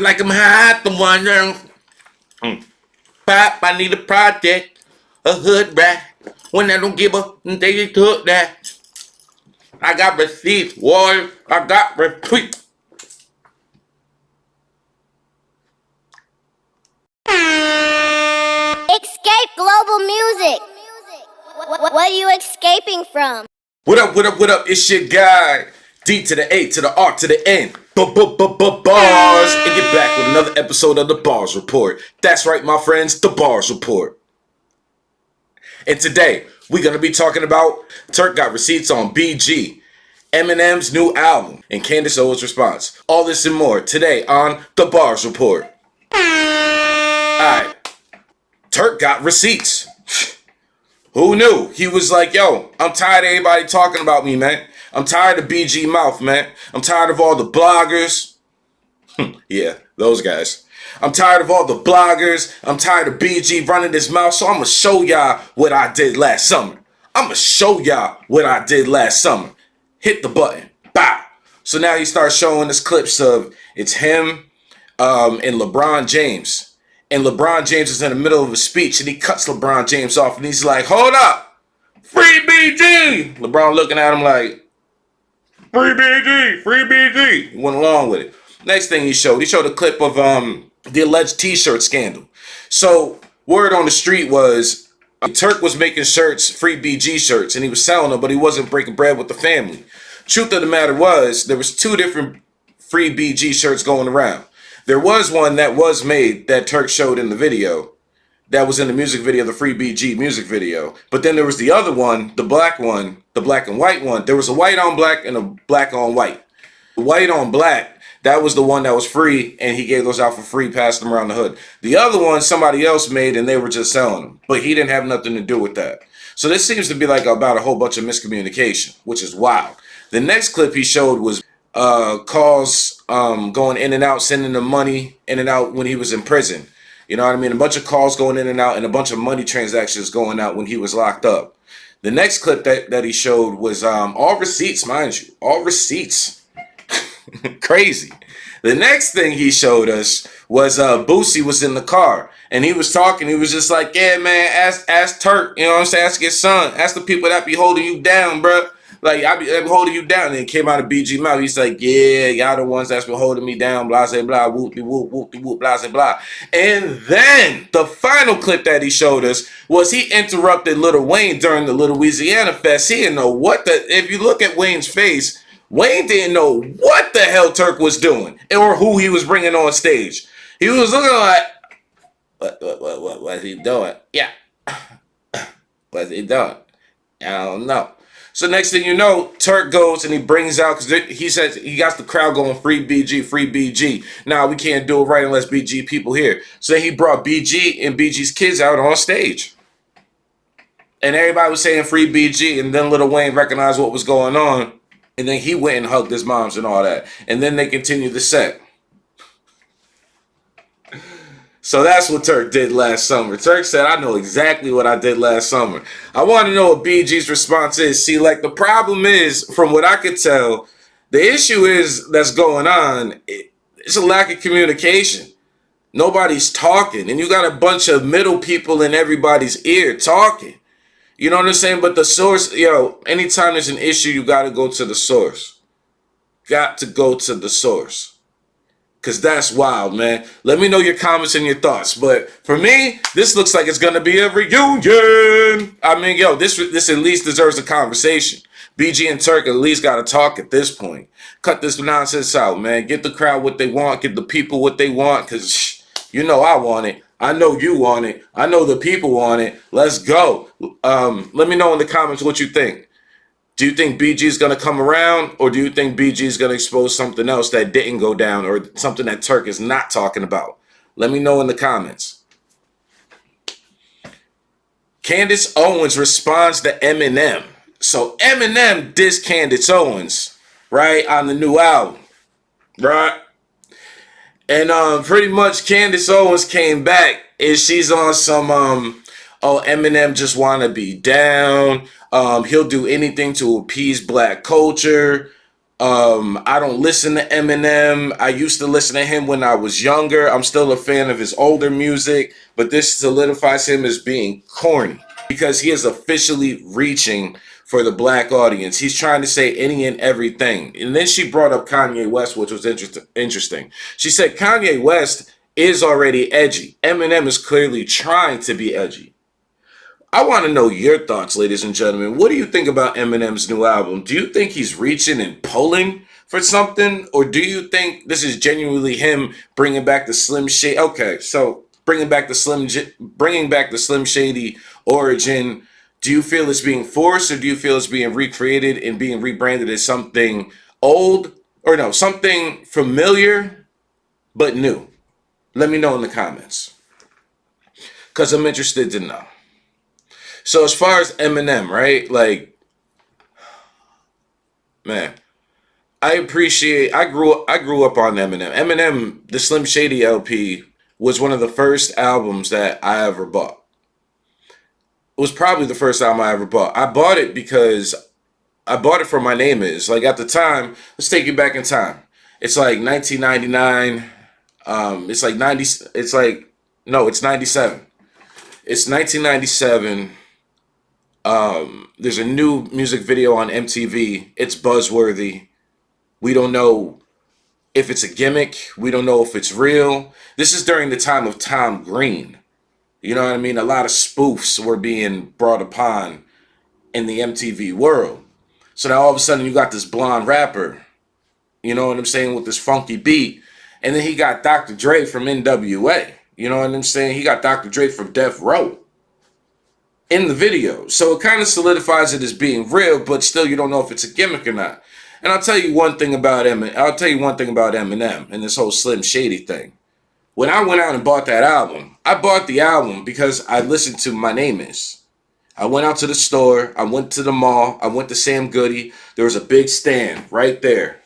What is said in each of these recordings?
like them hot, the one pop, I need a project, a hood rat. When I don't give a, they took that. I got receipts, boy. I got receipts. Escape global music. What are you escaping from? What up, what up, what up? It's your guy. D to the A to the R to the N. Bars. And get back with another episode of the Bars Report. That's right, my friends, the Bars Report. And today, we're going to be talking about Turk got receipts on BG, Eminem's new album, and Candace Owens' response. All this and more today on the Bars Report. Alright, Turk got receipts. Who knew? He was like, yo, I'm tired of everybody talking about me, man. I'm tired of BG mouth, man. I'm tired of all the bloggers. Yeah, those guys. I'm tired of all the bloggers. I'm tired of BG running his mouth. So I'm going to show y'all what I did last summer. I'm going to show y'all what I did last summer. Hit the button. Bow. So now he starts showing us clips of it's him and LeBron James. And LeBron James is in the middle of a speech and he cuts LeBron James off and he's like, hold up. Free BG. LeBron looking at him like, free BG, free BG. He went along with it. Next thing he showed a clip of the alleged t-shirt scandal. So word on the street was Turk was making shirts, free BG shirts, and he was selling them, but he wasn't breaking bread with the family. Truth of the matter was there was two different free BG shirts going around. There was one that was made that Turk showed in the video. That was in the music video, the Free BG music video. But then there was the other one, the black one, the black and white one. There was a white on black and a black on white. The white on black, that was the one that was free, and he gave those out for free, passed them around the hood. The other one, somebody else made, and they were just selling them. But he didn't have nothing to do with that. So this seems to be like about a whole bunch of miscommunication, which is wild. The next clip he showed was calls going in and out, sending the money in and out when he was in prison. You know what I mean? A bunch of calls going in and out and a bunch of money transactions going out when he was locked up. The next clip that he showed was all receipts, mind you. All receipts. Crazy. The next thing he showed us was Boosie was in the car. And he was talking. He was just like, yeah, man, ask Turk. You know what I'm saying? Ask your son. Ask the people that be holding you down, bro. Like, I be holding you down. And it came out of BG mouth. He's like, yeah, y'all the ones that's been holding me down, blah, blah, blah, whoop-de-whoop, whoop-de-whoop, blah, blah, blah. And then the final clip that he showed us was he interrupted Lil Wayne during the Little Louisiana Fest. He didn't know what the, if you look at Wayne's face, Wayne didn't know what the hell Turk was doing or who he was bringing on stage. He was looking like, what's he doing? Yeah. What's he doing? I don't know. So next thing you know, Turk goes and he brings out, because he says he got the crowd going, free BG, free BG. Now we can't do it right unless BG people here. So then he brought BG and BG's kids out on stage. And everybody was saying free BG, and then Lil Wayne recognized what was going on. And then he went and hugged his moms and all that. And then they continued the set. So that's what Turk did last summer. Turk said, I know exactly what I did last summer. I want to know what BG's response is. See, like, the problem is, from what I could tell, the issue is that's going on, it's a lack of communication. Nobody's talking. And you got a bunch of middle people in everybody's ear talking. You know what I'm saying? But the source, yo, anytime there's an issue, you got to go to the source. Got to go to the source. Because that's wild, man. Let me know your comments and your thoughts. But for me, this looks like it's going to be a reunion. I mean, yo, this at least deserves a conversation. BG and Turk at least got to talk at this point. Cut this nonsense out, man. Get the crowd what they want. Get the people what they want. Because you know I want it. I know you want it. I know the people want it. Let's go. Let me know in the comments what you think. Do you think BG is going to come around, or do you think BG is going to expose something else that didn't go down, or something that Turk is not talking about? Let me know in the comments. Candace Owens responds to Eminem. So Eminem dissed Candace Owens, right, on the new album, right? And pretty much Candace Owens came back, and she's on some, oh, Eminem just want to be down. He'll do anything to appease black culture. I don't listen to Eminem. I used to listen to him when I was younger. I'm still a fan of his older music, but this solidifies him as being corny because he is officially reaching for the black audience. He's trying to say any and everything. And then she brought up Kanye West, which was interesting. She said Kanye West is already edgy. Eminem is clearly trying to be edgy. I want to know your thoughts, ladies and gentlemen. What do you think about Eminem's new album? Do you think he's reaching and pulling for something? Or do you think this is genuinely him bringing back the Slim Shady? Okay, so bringing back the Slim Shady origin. Do you feel it's being forced, or do you feel it's being recreated and being rebranded as something old? Or no, something familiar but new? Let me know in the comments, because I'm interested to know. So as far as Eminem, right? Like, man, I grew up on Eminem. Eminem, the Slim Shady LP was one of the first albums that I ever bought. It was probably the first album I ever bought. I bought it because I bought it for My Name Is. Like, at the time, let's take you back in time. It's like 1999. It's like 90. It's like, no, it's 97. It's 1997. There's a new music video on MTV. It's buzzworthy. We don't know if it's a gimmick. We don't know if it's real. This is during the time of Tom Green. You know what I mean? A lot of spoofs were being brought upon in the MTV world. So now all of a sudden you got this blonde rapper, you know what I'm saying, with this funky beat. And then he got Dr. Dre from NWA. You know what I'm saying? He got Dr. Dre from Death Row in the video. So it kind of solidifies it as being real, but still you don't know if it's a gimmick or not. And I'll tell you one thing about Eminem and this whole Slim Shady thing. When I went out and bought that album, I bought the album because I listened to My Name Is. I went out to the store, I went to the mall, I went to Sam Goody. There was a big stand right there.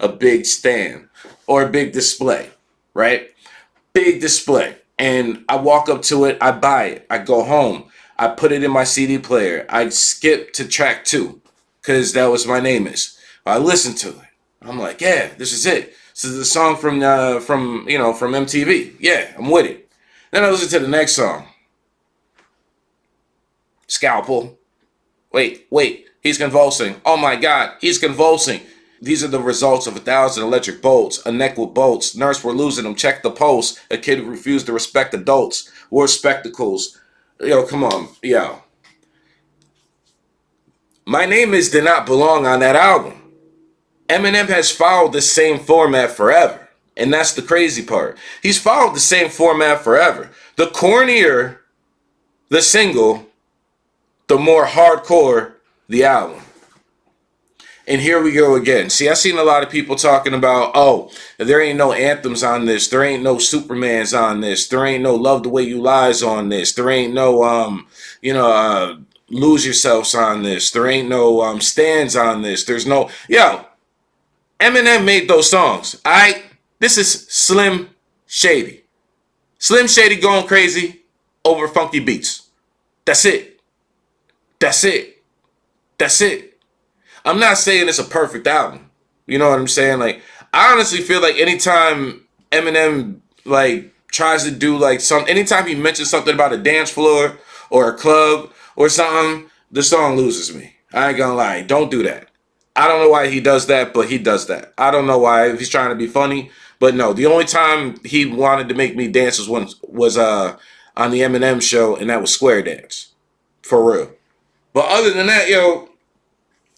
A big stand or a big display, right? Big display. And I walk up to it, I buy it, I go home, I put it in my CD player. I skip to track 2 because that was My Name Is. I listened to it. I'm like, yeah, this is it. This is the song from MTV. Yeah, I'm with it. Then I listen to the next song. Scalpel. Wait, he's convulsing. Oh my God, he's convulsing. These are the results of 1,000 electric bolts. A neck with bolts. Nurse, we're losing him. Check the pulse. A kid who refused to respect adults. Wore spectacles. Yo, come on. Yo. My Name Is did not belong on that album. Eminem has followed the same format forever. And that's the crazy part. He's followed the same format forever. The cornier the single, the more hardcore the album. And here we go again. See, I've seen a lot of people talking about, oh, there ain't no anthems on this. There ain't no Supermans on this. There ain't no Love the Way You Lie's on this. There ain't no, Lose Yourselves on this. There ain't no Stands on this. There's no, yo, Eminem made those songs. All right, this is Slim Shady. Slim Shady going crazy over funky beats. That's it. That's it. That's it. I'm not saying it's a perfect album. You know what I'm saying? Like, I honestly feel like anytime Eminem like tries to do like anytime he mentions something about a dance floor or a club or something, the song loses me. I ain't gonna lie. Don't do that. I don't know why he does that, but he does that. I don't know why, if he's trying to be funny, but no. The only time he wanted to make me dance was on the Eminem show, and that was Square Dance. For real. But other than that, yo,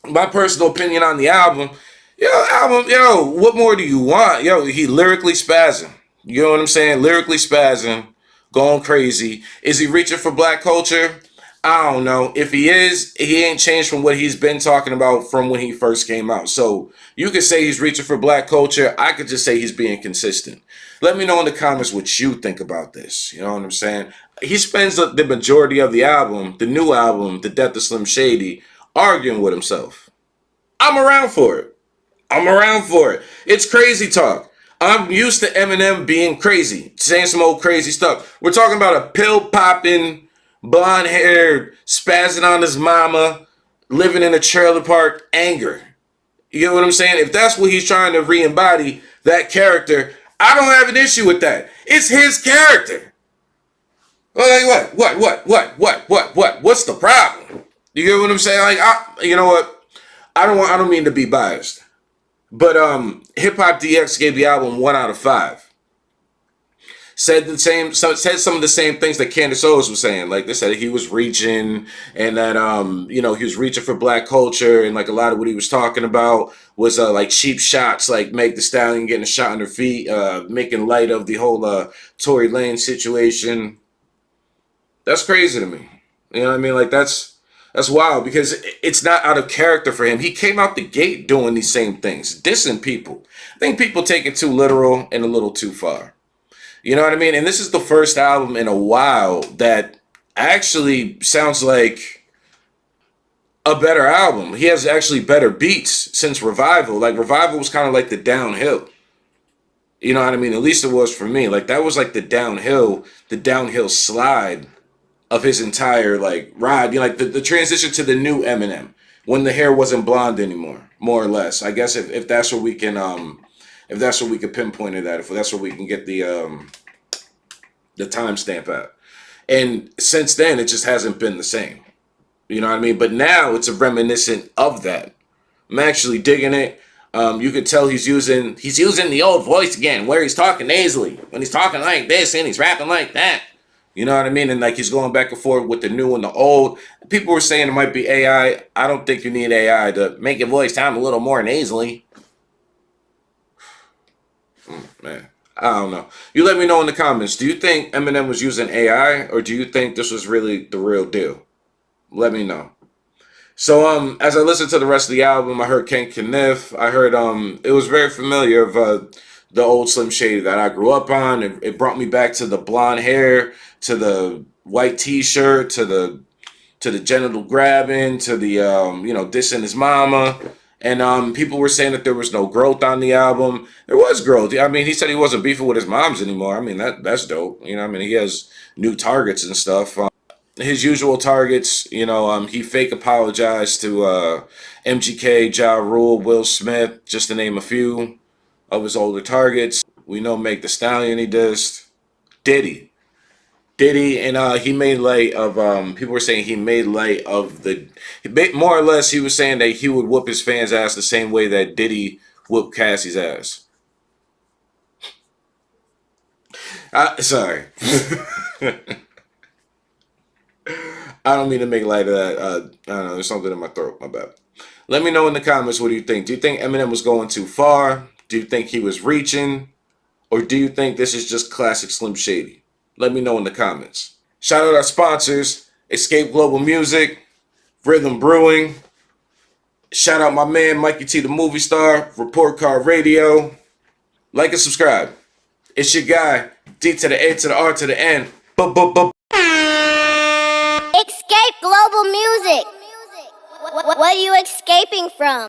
my personal opinion on the album, what more do you want? Yo, he lyrically spazzing. You know what I'm saying? Lyrically spazzing, going crazy. Is he reaching for black culture? I don't know. If he is, he ain't changed from what he's been talking about from when he first came out. So you could say he's reaching for black culture. I could just say he's being consistent. Let me know in the comments what you think about this. You know what I'm saying? He spends the majority of the album, the new album, The Death of Slim Shady, arguing with himself. I'm around for it. I'm around for it. It's crazy talk. I'm used to Eminem being crazy, saying some old crazy stuff. We're talking about a pill-popping, blonde-haired, spazzing on his mama, living in a trailer park, anger. You get what I'm saying? If that's what he's trying to re-embody, that character, I don't have an issue with that. It's his character. Well, like what? What's the problem? You get what I'm saying? Like, you know what? I don't mean to be biased, but Hip Hop DX gave the album 1 out of 5. Said some of the same things that Candace Owens was saying. Like they said he was reaching, and that he was reaching for black culture, and like a lot of what he was talking about was like cheap shots, like Meg Thee Stallion getting a shot on her feet, making light of the whole Tory Lane situation. That's crazy to me. You know what I mean? Like that's wild, because it's not out of character for him. He came out the gate doing these same things, dissing people. I think people take it too literal and a little too far. You know what I mean? And this is the first album in a while that actually sounds like a better album. He has actually better beats since Revival. Like Revival was kind of like the downhill. You know what I mean? At least it was for me. Like that was like the downhill slide of his entire like ride. You know, like the transition to the new Eminem when the hair wasn't blonde anymore, more or less. I guess if that's what we can if that's what we could pinpoint it at, if that's what we can get the timestamp at. And since then, it just hasn't been the same. You know what I mean? But now it's a reminiscent of that. I'm actually digging it. You could tell he's using the old voice again, where he's talking nasally. When he's talking like this and he's rapping like that. You know what I mean? And like he's going back and forth with the new and the old. People were saying it might be AI. I don't think you need AI to make your voice sound a little more nasally. Man, I don't know. You let me know in the comments. Do you think Eminem was using AI, or do you think this was really the real deal? Let me know. So as I listened to the rest of the album, I heard Ken Kniff. I heard it was very familiar of the old Slim Shady that I grew up on. It brought me back to the blonde hair, to the white T-shirt, to the genital grabbing, to the dissing his mama. And people were saying that there was no growth on the album. There was growth. I mean, he said he wasn't beefing with his moms anymore. I mean, that's dope. You know, I mean, he has new targets and stuff. His usual targets, he fake apologized to MGK, Ja Rule, Will Smith, just to name a few of his older targets. We know Meg Thee Stallion he dissed. Diddy, and he made light of people were saying he made light of more or less he was saying that he would whoop his fans' ass the same way that Diddy whooped Cassie's ass. Sorry. I don't mean to make light of that. I don't know, there's something in my throat, my bad. Let me know in the comments, what do you think? Do you think Eminem was going too far? Do you think he was reaching? Or do you think this is just classic Slim Shady? Let me know in the comments. Shout out our sponsors, Escape Global Music, Rhythm Brewing. Shout out my man, Mikey T, the movie star, Report Card Radio. Like and subscribe. It's your guy, D to the A to the R to the N. Escape global music. What are you escaping from?